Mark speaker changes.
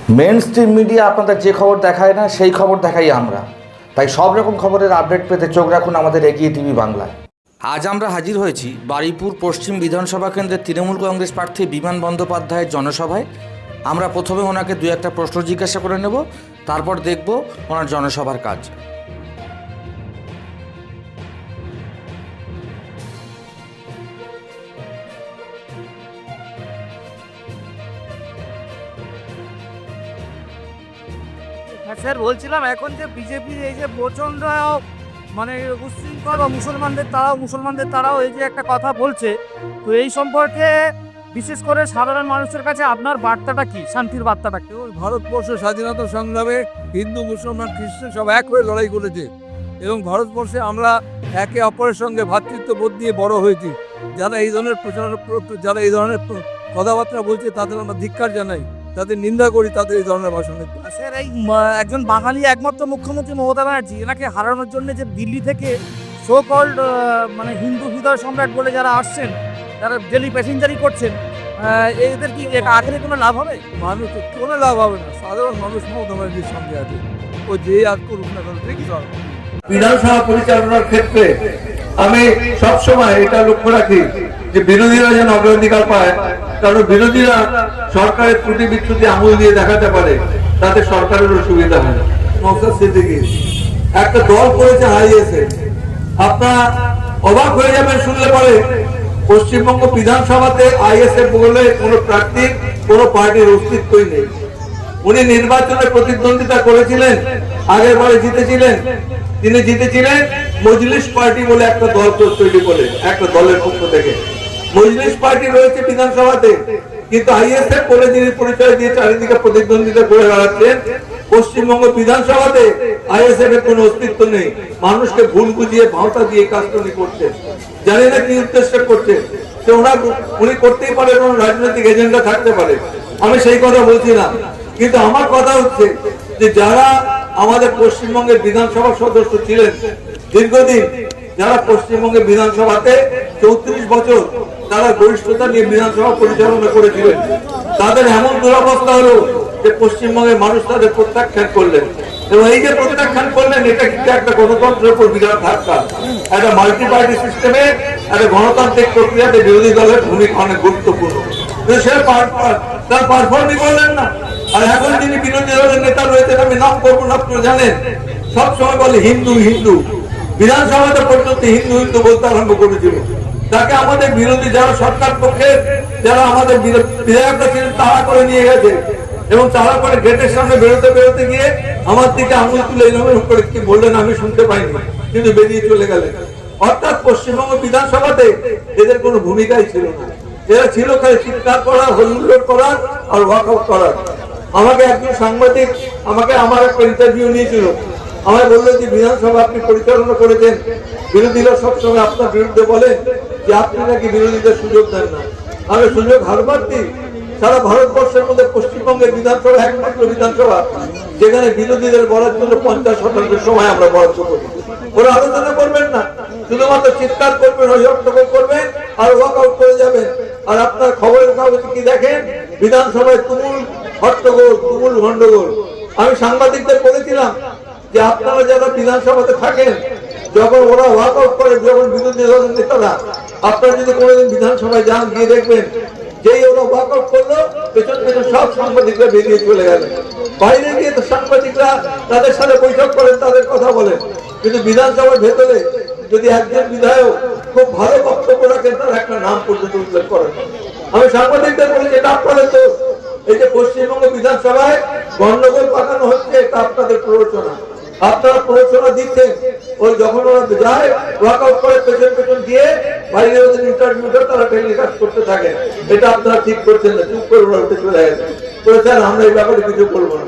Speaker 1: Main stream media আপনাদের যে খবর দেখায় না সেই খবর দেখাই আমরা। তাই সব রকম খবরের আপডেট পেতে চোখ রাখুন আমাদের এগিয়ে টিভি বাংলায়। আজ আমরা হাজির হয়েছি বারুইপুর পশ্চিম বিধানসভা কেন্দ্রের তৃণমূল কংগ্রেস প্রার্থী বিমান বন্দ্যোপাধ্যায়ের জনসভায়। আমরা প্রথমে ওনাকে দু একটা প্রশ্ন জিজ্ঞাসা করে নেব, তারপর দেখব ওনার জনসভার কাজ।
Speaker 2: হ্যাঁ স্যার, বলছিলাম এখন যে বিজেপির এই যে প্রচণ্ড মানে উচ্ছৃঙ্খল বা মুসলমানদের তারাও এই যে একটা কথা বলছে, তো এই সম্পর্কে বিশেষ করে সাধারণ মানুষের কাছে আপনার বার্তাটা কি, শান্তির বার্তাটা কি?
Speaker 3: ওই ভারতবর্ষ স্বাধীনতা সংগ্রামে হিন্দু মুসলমান খ্রিস্টান সব এক হয়ে লড়াই করেছে এবং ভারতবর্ষে আমরা একে অপরের সঙ্গে ভ্রাতৃত্ববোধ নিয়ে বড় হয়েছি। যারা এই ধরনের যারা এই ধরনের কথাবার্তা বলছে তাদের আমরা ধিক্কার জানাই, তাদের নিন্দা করি, তাদের এই ধরনের ভাষণে।
Speaker 2: স্যার, এই একজন বাঙালি একমাত্র মুখ্যমন্ত্রী মমতা ব্যানার্জি এনাকে হারানোর জন্য যে দিল্লি থেকে সো কল্ড মানে হিন্দু হৃদয় সম্রাট বলে যারা আসছেন, যারা ডেলি প্যাসেঞ্জারি করছেন, এদের কি আখেরে কোনো লাভ হবে?
Speaker 3: মানুষ কোনো লাভ হবে না, সাধারণ মানুষ মমতা ব্যানার্জির সঙ্গে আছে, ও যে আর করুক না কেন দেখি সব।
Speaker 4: বিধানসভা পরিচালনার ক্ষেত্রে আমি সবসময় এটা লক্ষ্য রাখি যে বিরোধীরা যেন অগ্রাধিকার পায়, কারণ বিরোধীরা সরকারের ত্রুটি বিচ্যুতি আঙুল দিয়ে দেখাতে পারে, তাতে সরকারেরও সুবিধা হয় না। নওশাদ সিদ্দিকী একটা দল করেছে হারিয়েছে, আপনারা অবাক হয়ে যাবেন শুনলে পরে পশ্চিমবঙ্গ বিধানসভাতে আইএসএফ বলে কোনো প্রার্থীর কোনো পার্টির অস্তিত্বই নেই। উনি নির্বাচনে প্রতিদ্বন্দ্বিতা করেছিলেন, আগের বারে জিতেছিলেন, তিনি জিতেছিলেন মজলিস পার্টি বলে একটা দল তৈরি করে, একটা দলের পক্ষ থেকে মজলিস পার্টি রয়েছে বিধানসভাতে, কিন্তু আইএসএফ বলে যিনি পরিচয় দিয়ে চারিদিকে প্রতিদ্বন্দ্বিতা করে বেড়াচ্ছেন, পশ্চিমবঙ্গ বিধানসভাতে আইএসএফ এর কোনো অস্তিত্ব নেই। মানুষকে ভুল বুঝিয়ে ভাওতা দিয়ে কাজটা করছেন, জানি না কি উদ্দেশ্য করছেন। উনি করতেই পারে, কোনো রাজনৈতিক এজেন্ডা থাকতে পারে, আমি সেই কথা বলছি না, কিন্তু আমার কথা হচ্ছে যে যারা আমাদের পশ্চিমবঙ্গের বিধানসভার সদস্য ছিলেন দীর্ঘদিন, যারা পশ্চিমবঙ্গের বিধানসভাতে 34 বছর তারা গরিষ্ঠতা নিয়ে বিধানসভা পরিচালনা করেছিলেন, তাদের এমন দুরবস্থা হলো যে পশ্চিমবঙ্গের মানুষ তাদের প্রত্যাখ্যান করলেন। এবং এই যে প্রত্যাখ্যান করলেন, এটা কিন্তু একটা গণতন্ত্রের উপর বিরাট ধাক্কা। একটা মাল্টি পার্টি সিস্টেমে একটা গণতান্ত্রিক প্রক্রিয়াতে বিরোধী দলের ভূমিকা অনেক গুরুত্বপূর্ণ, কিন্তু সেটা তার পারফর্মই করলেন না। আর এখন যিনি বিরোধী দলের নেতা রয়েছেন, আমি নাম করবো না, আপনারা জানেন, সবসময় বলে হিন্দু হিন্দু, বিধানসভাতে পর্যন্ত হিন্দু হিন্দু বলতে আরম্ভ করেছিল। তাকে আমাদের বিরোধী যারা সরকার পক্ষে যারা আমাদের বিধায়করা ছিলেন তাড়া করে নিয়ে গেছে, এবং তাড়া করে গেটের সামনে বেরোতে গিয়ে আমার দিকে আঙুল তুলে এরকম করে কি বললেন আমি শুনতে পাইনি, কিন্তু বেরিয়ে চলে গেলেন। অর্থাৎ পশ্চিমবঙ্গ বিধানসভাতে এদের কোনো ভূমিকাই ছিল না, এরা ছিল খালি চিৎকার করা, হল্লোড় করা আর ওয়াকআউট করা। আমাকে একজন সাংবাদিক আমার একটা ইন্টারভিউ নিয়েছিল, আমায় বললো যে বিধানসভা আপনি পরিচালনা করেছেন, বিরোধীরা সবসময় আপনার বিরুদ্ধে বলেন যে আপনি নাকি বিরোধীদের সুযোগ দেন না। আমি সুযোগ হারবার দিই। সারা ভারতবর্ষের মধ্যে পশ্চিমবঙ্গের বিধানসভা একমাত্র বিধানসভা যেখানে বিরোধীদের বলার জন্য 50% সময় আমরা বরাদ্দ করি। ওরা আলোচনা করবেন না, শুধুমাত্র চিৎকার করবেন, হট্টগোল করবেন আর ওয়াকআউট করে যাবেন। আর আপনার খবরের কাগজে কি দেখেন? বিধানসভায় তুমুল হট্টগোল, তুমুল গন্ডগোল। আমি সাংবাদিকদের বলেছিলাম যে আপনারা যারা বিধানসভাতে থাকেন, যখন ওরা ওয়াকআউট করে, যখন বিরোধী দলের নেতারা, আপনারা যদি কোনোদিন বিধানসভায় যান, গিয়ে দেখবেন যেই ওরা ওয়াকআউট করলো, পেছন পেছন সব সাংবাদিকরা বেরিয়ে চলে গেলেন। বাইরে গিয়ে তো সাংবাদিকরা তাদের সাথে বৈঠক করেন, তাদের কথা বলেন, কিন্তু বিধানসভার ভেতরে যদি একজন বিধায়ক খুব ভালো বক্তব্য রাখেন, তার একটা নাম পর্যন্ত উল্লেখ করেন। আমি সাংবাদিকদের বলেছি এটা আপনাদের তো, এই যে পশ্চিমবঙ্গ বিধানসভায় গন্ডগোল পাকানো হচ্ছে, এটা আপনাদের প্ররোচনা। আপনারা প্ররোচনা দিচ্ছেন, ওই যখন ওরা যায় ওয়াকআউট করে পেছন দিয়ে বাইরে ওদের ইন্টারভিউটা তারা টেলিকাস্ট করতে থাকে, এটা আপনারা ঠিক করছেন না। চুপ করে ওরা উঠে চলে গেছে, বলেছেন আমরা এই ব্যাপারে কিছু বলবো না।